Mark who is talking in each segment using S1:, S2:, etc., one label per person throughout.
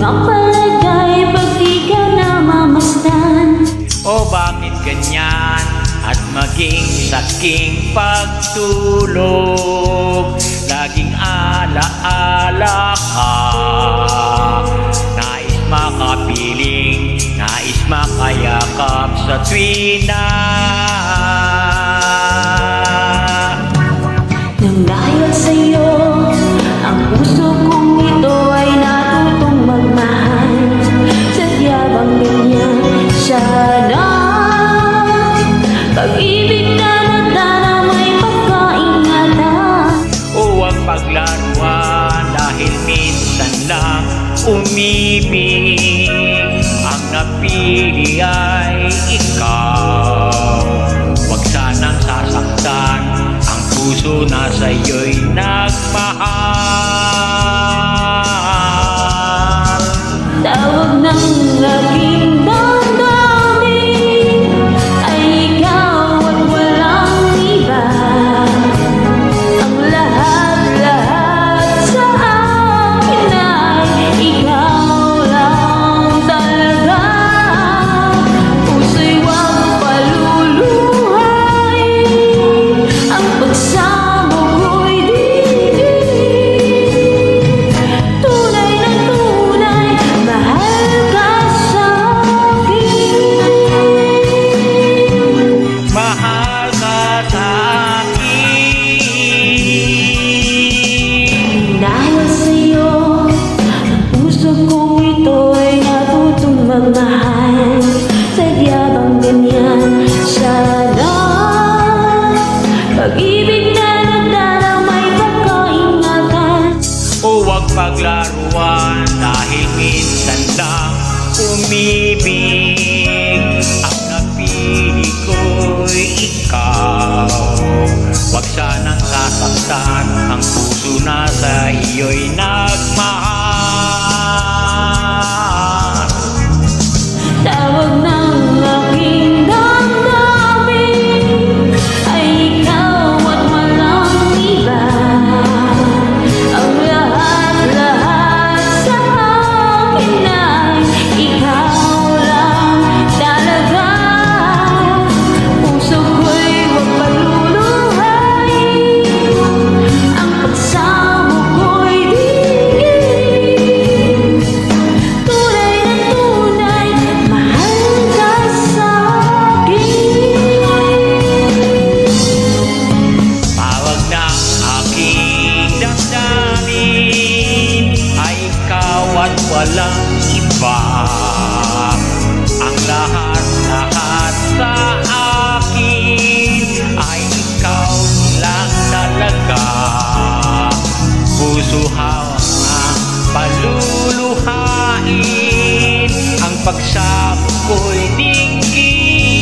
S1: mapalagay pag di ka namamasdan?
S2: O bakit ganyan? At maging saking pagtulog, laging alaala ka. Nais makapiling, nais makayakap sa tuwina.
S1: Nang dahil sa'yo, ang puso kong ito ay natutong magmahal. Sadya bang ganyan sana? Pag-ibig na nagdana may pagkaingatan.
S2: O huwag paglaruan dahil minsan lang umibig. Ang napili ay ikaw. Huwag sanang sasaktan ang puso na sa'yo'y nagmahal.
S1: Tawag ng aking damdamin ay ikaw at walang iba. Ang lahat-lahat sa akin ay ikaw lang talaga. Puso'y huwag paluluhay, ang pagsamo ko'y digig. Tunay na tunay, mahal ka sa'kin.
S2: Mahal ka sa'kin.
S1: Dahil sa'yo, ang puso kong ito ay natutong magmahal. Sadya bang ganyan sana? Pag-ibig na nagdana may pagkaingatan.
S2: O huwag paglaruan dahil minsan lang umibig. Ang napili ko'y ikaw. Huwag sanang sasaktan ang puso na sa iyo'y nagmahal.
S1: Tawag ng aking damdamin ay ikaw at walang iba. Ang lahat-lahat sa akin ay ikaw lang talaga. Puso ko'y huwag paluluhay, ang pagsamo ko'y digig. Tunay na tunay, mahal ka sa'kin.
S2: Tawag ng aking damdamin ay ikaw at walang iba. Ang lahat-lahat sa akin ay ikaw lang talaga. Puso hawak ang paluluhain, ang pagsamo ko'y dinggin.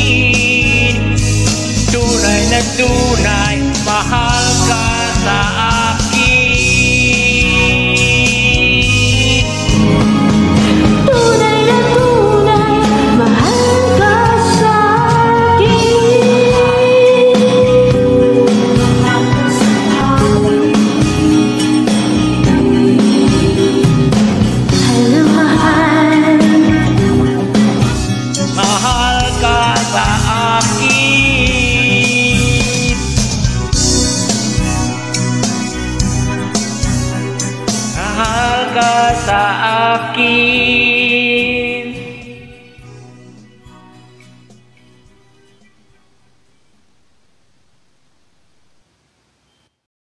S2: Tunay na tunay, mahal ka sa akin.
S1: Tunay na tunay, mahal ka sa'kin. Mahal na mahal,
S2: Mahal ka sa akin. Mahal ka sa akin.